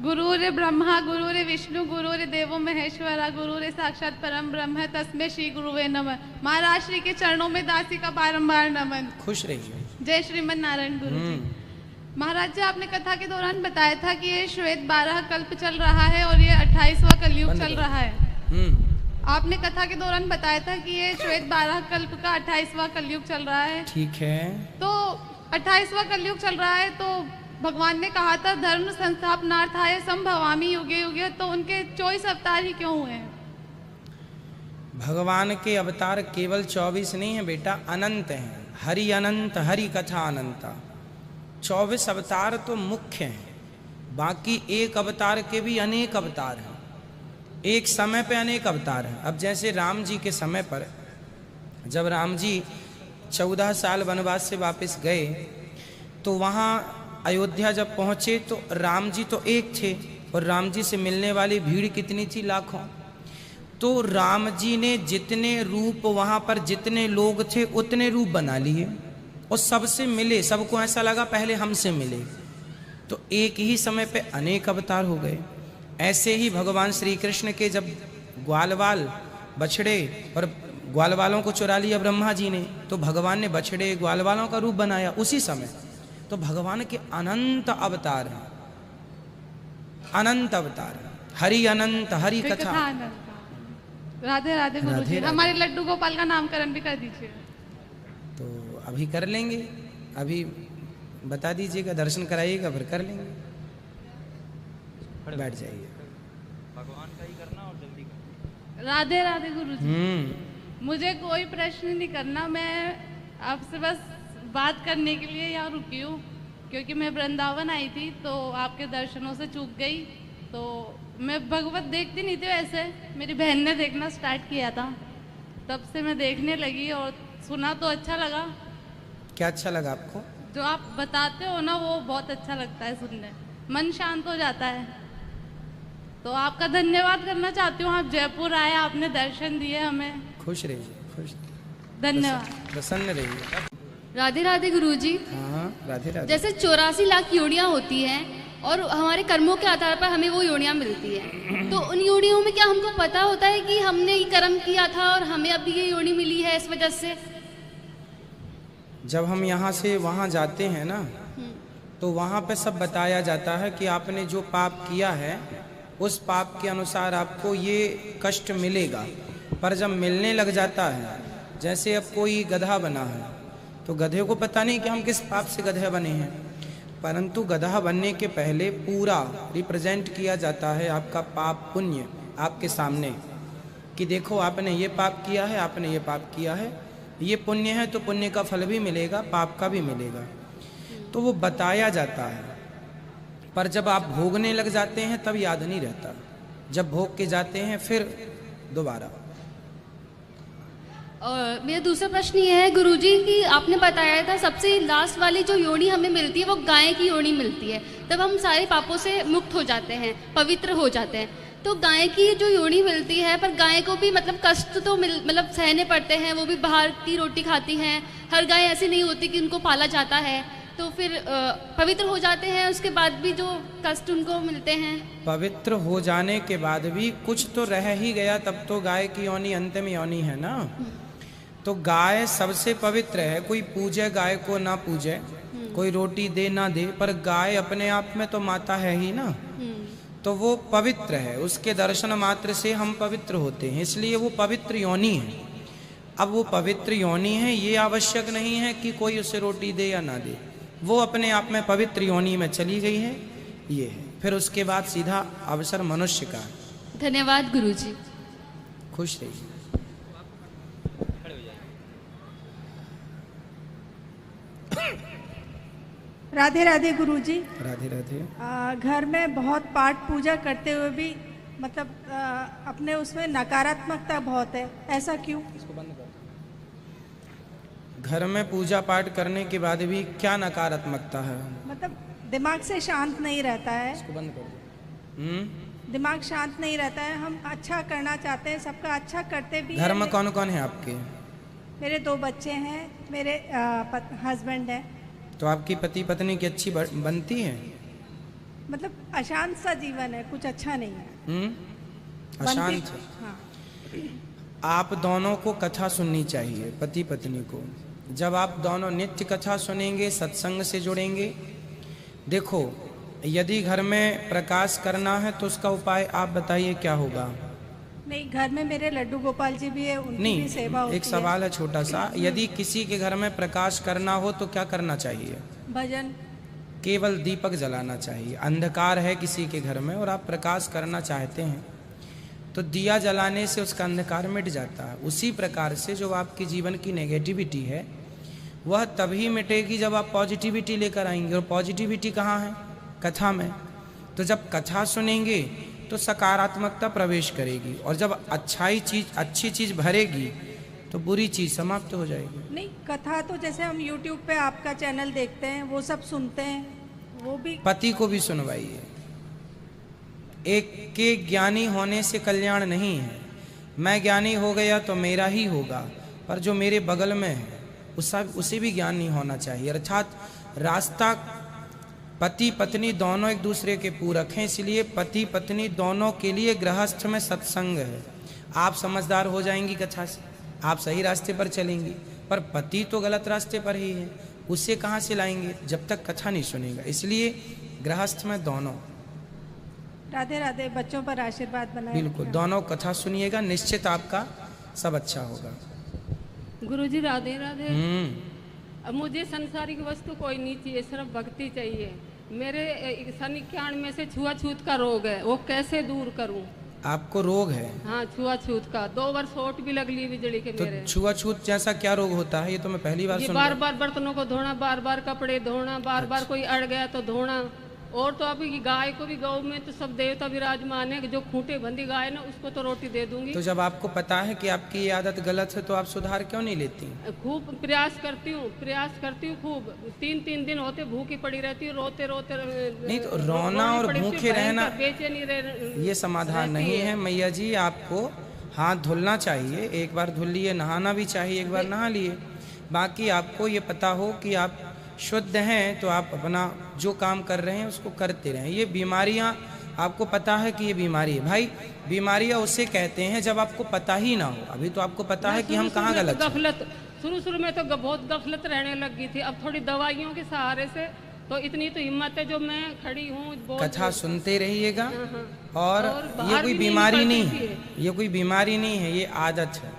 गुरुरे ब्रह्मा गुरुरे विष्णु गुरुरे देवो महेश्वरा गुरुरे साक्षात परम ब्रह्म तस्मै श्री गुरुवे नमः। महाराज श्री के चरणों में दासी का बारंबार नमन। खुश रहिए। जय श्रीमन नारायण गुरु जी। महाराज जी, आपने कथा के दौरान बताया था कि ये श्वेत 12 कल्प चल रहा है और ये 28वां कलयुग चल रहा है। आपने कथा के दौरान बताया था कि ये श्वेत 12 कल्प का 28वां कलयुग चल रहा है। ठीक है। तो 28वां कलयुग चल रहा है तो भगवान ने कहा था धर्म संस्थापनार्थाय संभवामि युगे युगे, तो उनके 24 अवतार ही क्यों हुए हैं? भगवान के अवतार केवल 24 नहीं है बेटा, अनंत हैं। हरि अनंत, हरि कथा अनंता। 24 अवतार तो मुख्य हैं, बाकी एक अवतार के भी अनेक अवतार हैं। एक समय पे अनेक अवतार हैं। अब जैसे राम जी के समय पर जब राम जी 14 साल वनवास से वापस गए तो वहाँ अयोध्या जब पहुँचे तो राम जी तो एक थे और राम जी से मिलने वाली भीड़ कितनी थी? लाखों। तो राम जी ने जितने रूप वहाँ पर जितने लोग थे उतने रूप बना लिए और सबसे मिले। सबको ऐसा लगा पहले हमसे मिले, तो एक ही समय पे अनेक अवतार हो गए। ऐसे ही भगवान श्री कृष्ण के जब ग्वालवाल बछड़े और ग्वालवालों को चुरा लिया ब्रह्मा जी ने, तो भगवान ने बछड़े ग्वालवालों का रूप बनाया उसी समय। तो भगवान के अनंत अवतार हैं, अनंत अवतार। हरि अनंत, हरि कथा। राधे राधे गुरु जी। हमारे लड्डू गोपाल का नामकरण भी कर दीजिए। तो अभी कर लेंगे, अभी बता दीजिएगा, दर्शन कराइएगा, फिर कर लेंगे। बैठ जाइए। भगवान का ही करना और जल्दी करना। राधे राधे गुरु जी। मुझे कोई प्रश्न नहीं करना, मैं आपसे बस बात करने के लिए यहाँ रुकी हूँ, क्योंकि मैं वृंदावन आई थी तो आपके दर्शनों से चूक गई। तो मैं भगवत देखती नहीं थी, वैसे मेरी बहन ने देखना स्टार्ट किया था, तब से मैं देखने लगी और सुना तो अच्छा लगा। क्या अच्छा लगा आपको? जो आप बताते हो ना वो बहुत अच्छा लगता है सुनने, मन शांत हो जाता है। तो आपका धन्यवाद करना चाहती हूँ, आप जयपुर आए, आपने दर्शन दिए हमें। खुश रहिए, खुश, धन्यवाद। प्रसन्न रहिए। राधे राधे गुरुजी। हाँ, राधे राधे। जैसे 84 लाख योनियां होती हैं और हमारे कर्मों के आधार पर हमें वो योनियां मिलती हैं, तो उन योनियों में क्या हमको पता होता है कि हमने ये कर्म किया था और हमें अभी ये योनि मिली है इस वजह से? जब हम यहाँ से वहाँ जाते हैं ना, तो वहाँ पे सब बताया जाता है कि आपने जो पाप किया है उस पाप के अनुसार आपको ये कष्ट मिलेगा। पर जब मिलने लग जाता है, जैसे अब कोई गधा बना है तो गधे को पता नहीं कि हम किस पाप से गधे बने हैं, परंतु गधा बनने के पहले पूरा रिप्रेजेंट किया जाता है आपका पाप पुण्य आपके सामने, कि देखो आपने ये पाप किया है, आपने ये पाप किया है, ये पुण्य है तो पुण्य का फल भी मिलेगा, पाप का भी मिलेगा। तो वो बताया जाता है, पर जब आप भोगने लग जाते हैं तब याद नहीं रहता। जब भोग के जाते हैं फिर दोबारा। और मेरा दूसरा प्रश्न ये है गुरुजी कि आपने बताया था सबसे लास्ट वाली जो योनि हमें मिलती है वो गाय की योनि मिलती है, तब हम सारे पापों से मुक्त हो जाते हैं, पवित्र हो जाते हैं। तो गाय की जो योनि मिलती है, पर गाय को भी मतलब कष्ट तो मतलब सहने पड़ते हैं, वो भी बाहर की रोटी खाती हैं। हर गाय ऐसी नहीं होती कि उनको पाला जाता है, तो फिर पवित्र हो जाते हैं, उसके बाद भी जो कष्ट उनको मिलते हैं। पवित्र हो जाने के बाद भी कुछ तो रह ही गया, तब तो गाय की योनि अंतिम योनि है ना। तो गाय सबसे पवित्र है। कोई पूजे गाय को ना पूजे, कोई रोटी दे ना दे, पर गाय अपने आप में तो माता है ही ना, तो वो पवित्र है। उसके दर्शन मात्र से हम पवित्र होते हैं, इसलिए वो पवित्र योनि है। अब वो पवित्र योनि है, ये आवश्यक नहीं है कि कोई उसे रोटी दे या ना दे, वो अपने आप में पवित्र योनि में चली गई है, ये है। फिर उसके बाद सीधा अवसर मनुष्य का। धन्यवाद गुरुजी। खुश रहिए। राधे राधे गुरुजी। राधे राधे। घर में बहुत पाठ पूजा करते हुए भी मतलब अपने उसमें नकारात्मकता बहुत है, ऐसा क्यों? इसको बंद कर। घर में पूजा पाठ करने के बाद भी क्या नकारात्मकता है? मतलब दिमाग से शांत नहीं रहता है। इसको बंद कर। दिमाग शांत नहीं रहता है। हम अच्छा करना चाहते हैं, सबका अच्छा करते भी। घर में कौन कौन है आपके? मेरे 2 बच्चे हैं, मेरे हस्बैंड है। तो आपकी पति पत्नी की अच्छी बनती है? मतलब अशांत सा जीवन है, कुछ अच्छा नहीं है। अशांत। हाँ। आप दोनों को कथा सुननी चाहिए, पति पत्नी को। जब आप दोनों नित्य कथा सुनेंगे, सत्संग से जुड़ेंगे। देखो, यदि घर में प्रकाश करना है तो उसका उपाय आप बताइए क्या होगा। नहीं, घर में मेरे लड्डू गोपाल जी भी है, उनकी नहीं, भी सेवा होती एक सवाल है छोटा सा। यदि किसी के घर में प्रकाश करना हो तो क्या करना चाहिए? भजन। केवल दीपक जलाना चाहिए। अंधकार है किसी के घर में और आप प्रकाश करना चाहते हैं तो दिया जलाने से उसका अंधकार मिट जाता है। उसी प्रकार से जो आपके जीवन की नेगेटिविटी है वह तभी मिटेगी जब आप पॉजिटिविटी लेकर आएंगे। और पॉजिटिविटी कहाँ है? कथा में। तो जब कथा सुनेंगे तो सकारात्मकता प्रवेश करेगी, और जब अच्छी चीज भरेगी तो बुरी चीज समाप्त हो जाएगी। नहीं, कथा तो जैसे हम YouTube पे आपका चैनल देखते हैं, वो सब सुनते हैं, वो भी। पति को भी सुनवाइए। एक के ज्ञानी होने से कल्याण नहीं है। मैं ज्ञानी हो गया तो मेरा ही होगा, पर जो मेरे बगल में है उसे भी ज्ञान नहीं होना चाहिए। अर्थात रास्ता पति पत्नी दोनों एक दूसरे के पूरक हैं, इसलिए पति पत्नी दोनों के लिए गृहस्थ में सत्संग है। आप समझदार हो जाएंगी कथा से, आप सही रास्ते पर चलेंगी, पर पति तो गलत रास्ते पर ही है, उसे कहाँ से लाएंगे जब तक कथा नहीं सुनेगा। इसलिए गृहस्थ में दोनों। राधे राधे। बच्चों पर आशीर्वाद बनाए। बिल्कुल, दोनों कथा सुनिएगा, निश्चित आपका सब अच्छा होगा। गुरुजी राधे राधे। अब मुझे संसारिक वस्तु कोई नहीं चाहिए, सिर्फ भक्ति चाहिए। मेरे 91 में से छुआछूत का रोग है, वो कैसे दूर करूं? आपको रोग है? हाँ, छुआछूत का 2 बार चोट भी लग ली बिजली के। तो मेरे छुआछूत जैसा क्या रोग होता है? ये तो मैं पहली बार सुन रहा हूं। बार बर्तनों को धोना, बार कपड़े धोना, बार कोई अड़ गया तो धोना। और तो अभी गाय को भी, गौ में तो सब देवता विराजमान है, जो खूंटे बंदी गाय ना उसको तो रोटी दे दूंगी। तो जब आपको पता है कि आपकी ये आदत गलत है तो आप सुधार क्यों नहीं लेती? खूब प्रयास करती हूँ खूब। 3 दिन होते भूखी पड़ी रहती हूँ, रोते नहीं तो रोना और भूखे रहना ये समाधान नहीं है मैया जी। आपको हाथ धुलना चाहिए, एक बार धुल लिए, नहाना भी चाहिए, एक बार नहा लिए। बाकी आपको ये पता हो कि आप शुद्ध हैं तो आप अपना जो काम कर रहे हैं उसको करते रहें। ये बीमारियां, आपको पता है कि ये बीमारी है भाई। बीमारियां उसे कहते हैं जब आपको पता ही ना हो। अभी तो आपको पता है कि हम कहाँ गलत हैं। शुरू में तो बहुत गफलत रहने लगी थी, अब थोड़ी दवाइयों के सहारे से तो इतनी तो हिम्मत है जो मैं खड़ी हूँ। कथा सुनते रहिएगा। और ये कोई बीमारी नहीं है, ये कोई बीमारी नहीं है, ये आदत है,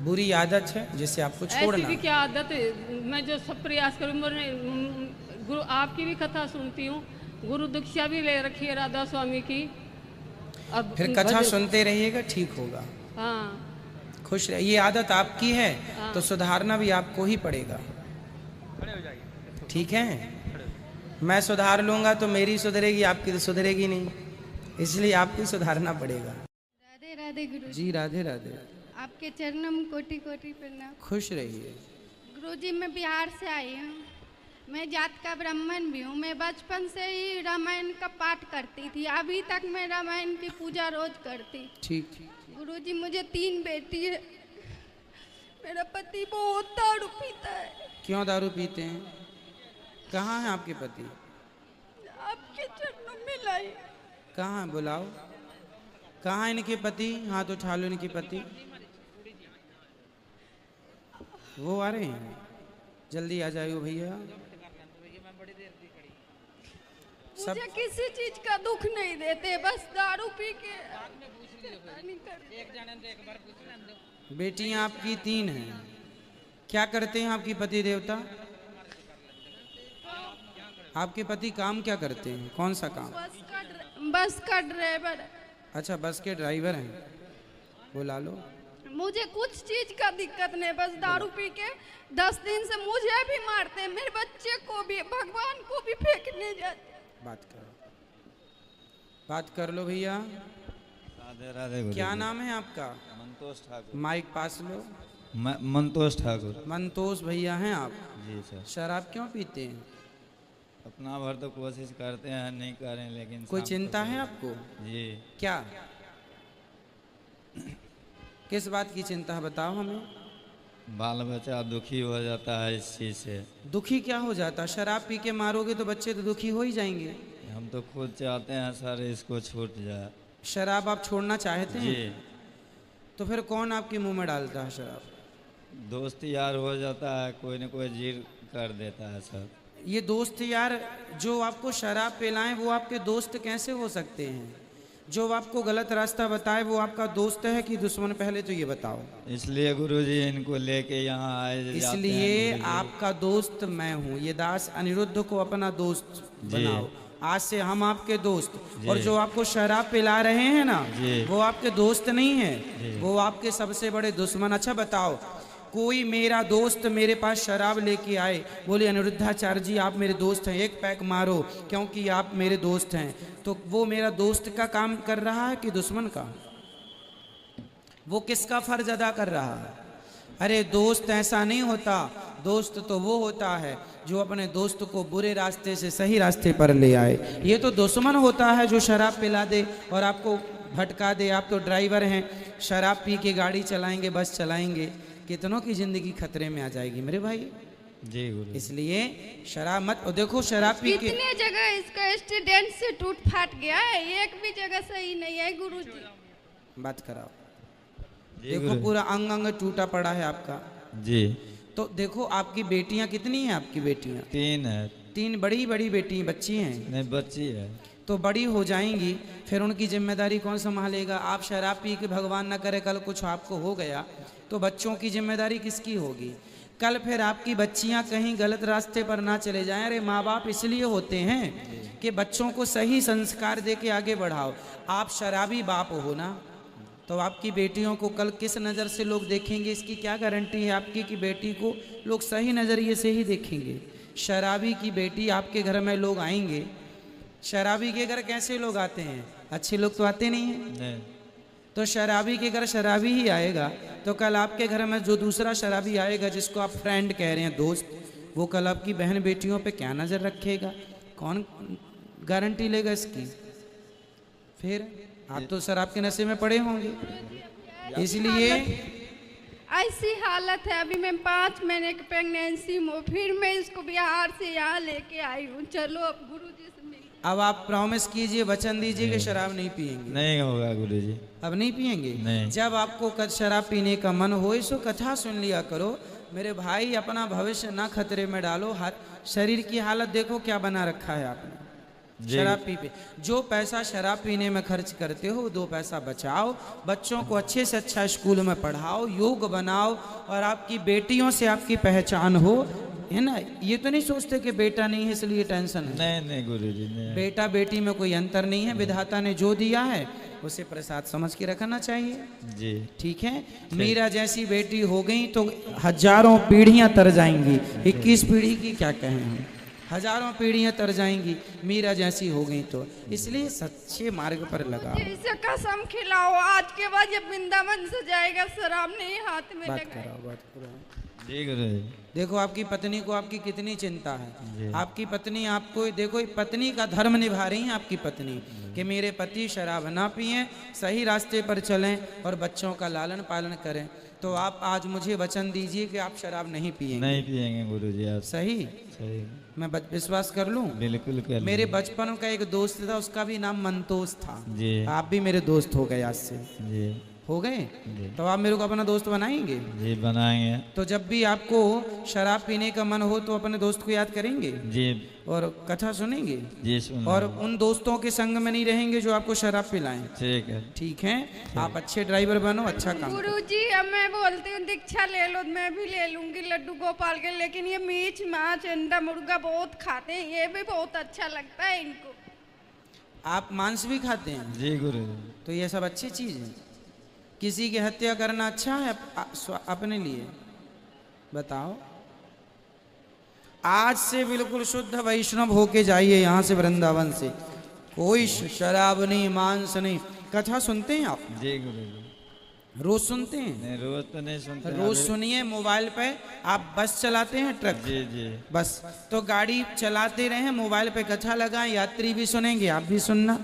बुरी आदत है जिसे आपको छोड़ना। ऐसी भी क्या आदत है? मैं जो सब प्रयास करूँ, गुरु आपकी भी कथा सुनती हूँ, गुरु दीक्षा भी ले रखी है राधा स्वामी की। अब फिर कथा सुनते रहिएगा, ठीक होगा। हाँ, खुश रहिए। ये आदत आपकी है तो सुधारना भी आपको ही पड़ेगा। ठीक है, मैं सुधार लूंगा तो मेरी सुधरेगी, आपकी तो सुधरेगी नहीं, इसलिए आपको ही सुधारना पड़ेगा। राधे राधे गुरु जी राधे राधे। आपके चरणों में कोटि कोटि प्रणाम। खुश रहिए। गुरुजी, मैं बिहार से आई हूँ, मैं जात का ब्राह्मण भी हूँ। मैं बचपन से ही रामायण का पाठ करती थी, अभी तक मैं रामायण की पूजा रोज करती। ठीक। गुरुजी, मुझे 3 बेटी है। मेरा पति बहुत दारू पीता है। क्यों दारू पीते हैं? कहाँ है आपके पति? आपके चरणों में लाई। कहाँ है? बुलाओ। कहाँ इनके पति? हाथ उठा लो इनके पति। वो आ रहे हैं, जल्दी आ जाइए भैया। मुझे किसी चीज का दुख नहीं देते, बस दारू पी के। बेटियां आपकी 3 हैं, क्या करते हैं आपके पति देवता? आपके पति काम क्या करते हैं? कौन सा काम? बस का ड्राइवर। अच्छा, बस के ड्राइवर हैं। बुला लो। मुझे कुछ चीज का दिक्कत नहीं, बस दारू पी के 10 दिन से मुझे भी मारते हैं, मेरे बच्चे को भी, भगवान को भी फेंकने जाते। बात कर लो भैया। राधे राधे। क्या नाम है आपका? मंतोष ठाकुर। माइक पास लो। मंतोष ठाकुर। मंतोष भैया हैं आप? जी सर। शराब क्यों पीते हैं? अपना भर तो कोशिश करते हैं, नहीं करें, लेकिन कोई चिंता है आपको? जी। क्या, किस बात की चिंता है बताओ हमें। बाल बच्चा दुखी हो जाता है इस चीज से। दुखी क्या हो जाता? शराब पी के मारोगे तो बच्चे तो दुखी हो ही जाएंगे। हम तो खुद चाहते हैं सर इसको छूट जाए। शराब आप छोड़ना चाहते हैं? जी। तो फिर कौन आपके मुंह में डालता है शराब? दोस्त यार हो जाता है, कोई न कोई जिद कर देता है सर। ये दोस्त यार जो आपको शराब पिलाएं वो आपके दोस्त कैसे हो सकते हैं? जो आपको गलत रास्ता बताए वो आपका दोस्त है कि दुश्मन? पहले तो ये बताओ। इसलिए गुरुजी इनको लेके यहाँ आए जाते हैं इसलिए गुरुजी। आपका दोस्त मैं हूँ। ये दास अनिरुद्ध को अपना दोस्त बनाओ। आज से हम आपके दोस्त। और जो आपको शराब पिला रहे हैं ना, वो आपके दोस्त नहीं है, वो आपके सबसे बड़े दुश्मन। अच्छा बताओ, कोई मेरा दोस्त मेरे पास शराब लेके आए, बोले अनिरुद्धाचार्य जी आप मेरे दोस्त हैं, एक पैक मारो क्योंकि आप मेरे दोस्त हैं, तो वो मेरा दोस्त का काम कर रहा है कि दुश्मन का? वो किसका फर्ज अदा कर रहा है? अरे दोस्त ऐसा नहीं होता। दोस्त तो वो होता है जो अपने दोस्त को बुरे रास्ते से सही रास्ते पर ले आए। ये तो दुश्मन होता है जो शराब पिला दे और आपको भटका दे। आप तो ड्राइवर हैं, शराब पी के गाड़ी चलाएंगे, बस चलाएंगे, कितनों की जिंदगी खतरे में आ जाएगी मेरे भाई। जी गुरु। इसलिए शराब मत। और देखो शराब पी के कितने जगह इसका एक्सीडेंट से टूट फाट गया है, एक भी जगह सही नहीं है गुरुजी। बात कराओ। देखो पूरा अंग अंग टूटा पड़ा है आपका। जी। तो देखो आपकी बेटियां कितनी हैं? आपकी बेटियां 3 है। 3 बड़ी बड़ी बेटी बच्ची हैं? नहीं बच्ची है। तो बड़ी हो जाएंगी, फिर उनकी जिम्मेदारी कौन संभालेगा? आप शराब पी के भगवान न करे कल कुछ आपको हो गया तो बच्चों की जिम्मेदारी किसकी होगी? कल फिर आपकी बच्चियां कहीं गलत रास्ते पर ना चले जाएं। अरे माँ बाप इसलिए होते हैं कि बच्चों को सही संस्कार दे के आगे बढ़ाओ। आप शराबी बाप हो ना, तो आपकी बेटियों को कल किस नज़र से लोग देखेंगे? इसकी क्या गारंटी है आपकी कि बेटी को लोग सही नज़रिए से ही देखेंगे? शराबी की बेटी आपके घर में लोग आएंगे, शराबी के घर कैसे लोग आते हैं? अच्छे लोग तो आते नहीं हैं। नहीं। तो शराबी के घर शराबी ही आएगा, तो कल आपके घर में जो दूसरा शराबी आएगा जिसको आप फ्रेंड कह रहे हैं, दोस्त, वो कल आपकी बहन बेटियों पे क्या नज़र रखेगा? कौन गारंटी लेगा इसकी? फिर आप तो शराब के नशे में पड़े होंगे। इसलिए ऐसी हालत है, अभी मैं 5 महीने की प्रेगनेंसी में, फिर मैं इसको बिहार से यहाँ लेके आई हूँ। चलो अब गुरुजी से मिल। अब आप प्रॉमिस कीजिए, वचन दीजिए कि शराब नहीं पिएंगे। नहीं होगा गुरुजी। अब नहीं पिएंगे? नहीं। जब आपको शराब पीने का मन हो इसको कथा सुन लिया करो मेरे भाई। अपना भविष्य ना खतरे में डालो। हर शरीर की हालत देखो क्या बना रखा है आपने शराब पी पे। जो पैसा शराब पीने में खर्च करते हो 2 पैसा बचाओ, बच्चों को अच्छे से अच्छा स्कूल में पढ़ाओ, योग बनाओ और आपकी बेटियों से आपकी पहचान हो, है ना। ये तो नहीं सोचते कि बेटा नहीं है इसलिए टेंशन है। नहीं नहीं गुरुजी नहीं। बेटा बेटी में कोई अंतर नहीं है। विधाता ने जो दिया है उसे प्रसाद समझ के रखना चाहिए। जी ठीक है। मीरा जैसी बेटी हो गई तो हजारों पीढ़ियां तर जाएंगी। 21 पीढ़ी की क्या कहें हम, हजारों पीढ़ियां तर जाएंगी मीरा जैसी हो गई तो। इसलिए सच्चे मार्ग पर लगाओ। इसे कसम खिलाओ आज के बाद जब वृंदावन से जाएगा शराब नहीं हाथ में बात लगाए। कराओ, बात कराओ। जी गुरुजी। देखो आपकी पत्नी को आपकी कितनी चिंता है। आपकी पत्नी आपको देखो, पत्नी का धर्म निभा रही है आपकी पत्नी कि मेरे पति शराब ना पिएं, सही रास्ते पर चलें और बच्चों का लालन पालन करें। तो आप आज मुझे वचन दीजिए कि आप शराब नहीं पिएंगे। नहीं पिएंगे गुरुजी आप। सही? सही। मैं विश्वास कर लूं? बिल्कुल कर। मेरे बचपन का एक दोस्त था, उसका भी नाम मंतोष था। जी। आप भी मेरे दोस्त हो गए आज से। जी हो गए? तो आप मेरे को अपना दोस्त बनाएंगे? जी बनाएंगे। तो जब भी आपको शराब पीने का मन हो तो अपने दोस्त को याद करेंगे जी और कथा सुनेंगे जी सुन। और उन दोस्तों के संग में नहीं रहेंगे जो आपको शराब पिलाएं। ठीक है। ठीक है। आप अच्छे ड्राइवर बनो, अच्छा काम करो। गुरुजी अब मैं बोलती हूँ दीक्षा ले लो, मैं भी ले लूंगी लड्डू गोपाल के, लेकिन ये मीट माछ अंडा मुर्गा बहुत खाते हैं, ये भी बहुत अच्छा लगता है इनको। आप मांस भी खाते हैं? जी गुरुजी। तो ये सब अच्छी चीज है। किसी की हत्या करना अच्छा है अपने लिए? बताओ। आज से बिल्कुल शुद्ध वैष्णव होके जाइए यहाँ से, वृंदावन से। कोई शराब नहीं, मांस नहीं। कथा सुनते हैं आप? जी गुरुजी। रोज सुनते हैं? नहीं रोज तो नहीं सुनते। रोज सुनिए मोबाइल पे। आप बस चलाते हैं, ट्रक? जी जी। बस तो गाड़ी चलाते रहें, मोबाइल पे कथा लगाएं, यात्री भी सुनेंगे, आप भी सुनना,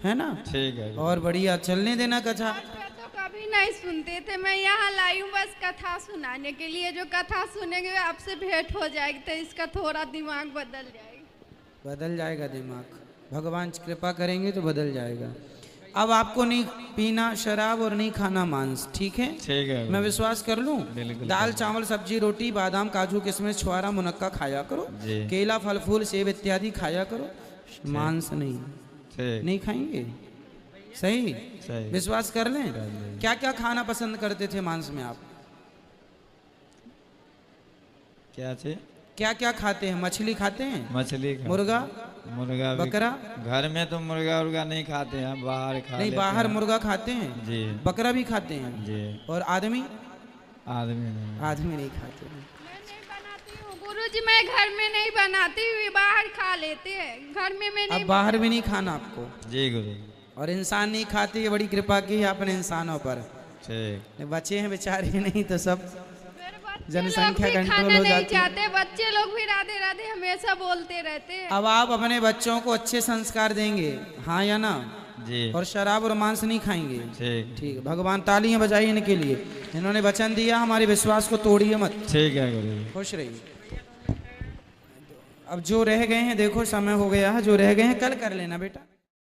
है ना। ठीक है। और बढ़िया चलने देना कथा। तो कभी नहीं सुनते थे, मैं यहाँ लाई हूँ बस कथा सुनाने के लिए। जो कथा सुनेंगे आपसे भेंट हो जाएगी तो इसका थोड़ा दिमाग बदल जाएगा। बदल जाएगा दिमाग। भगवान कृपा करेंगे तो बदल जाएगा। अब आपको नहीं पीना शराब और नहीं खाना मांस, ठीक है? ठीक है। मैं विश्वास कर लूं? बिल्कुल। दाल चावल सब्जी रोटी बादाम काजू किशमिश छुआरा मुनक्का खाया करो, जी। केला फल फूल सेब इत्यादि खाया करो, मांस नहीं। ठीक। नहीं खाएंगे? सही? सही। विश्वास कर लें? क्या क्या खाना पसंद करते थे मांस में आप? क्या थे? क्या क्या खाते हैं? मछली खाते हैं? मछली मुर्गा मुर्गा भी- बकरा? घर में तो मुर्गा उर्गा नहीं खाते हैं, बाहर खा नहीं, लेते बाहर हैं। मुर्गा खाते हैं, जी। बकरा भी खाते हैं। जी। और आदमी? आदमी नहीं। आदमी नहीं खाते हैं। मैं नहीं बनाती हूँ गुरुजी, मैं घर में नहीं बनाती हूँ, बाहर खा लेते हैं, घर में मैं नहीं। अब बाहर भी नहीं खाना आपको? जी गुरु। और इंसान नहीं खाते, ये बड़ी कृपा की है अपने इंसानों पर। ठीक। बच्चे हैं बेचारे, नहीं तो सब मेरे बच्चे जनसंख्या लोग भी कंट्रोल खाना हो नहीं जाती है। चाहते, बच्चे लोग भी राधे राधे हमेशा बोलते रहते हैं। अब आप अपने बच्चों को अच्छे संस्कार देंगे, हाँ या ना? जी। और शराब और मांस नहीं खाएंगे। ठीक। ठीक है, भगवान तालियां बजाइए इनके लिए, इन्होंने वचन दिया हमारे विश्वास को तोड़िए मत। ठीक है गुरु। खुश रहिए। अब जो रह गए हैं, देखो समय हो गया है, जो रह गए हैं कल कर लेना बेटा।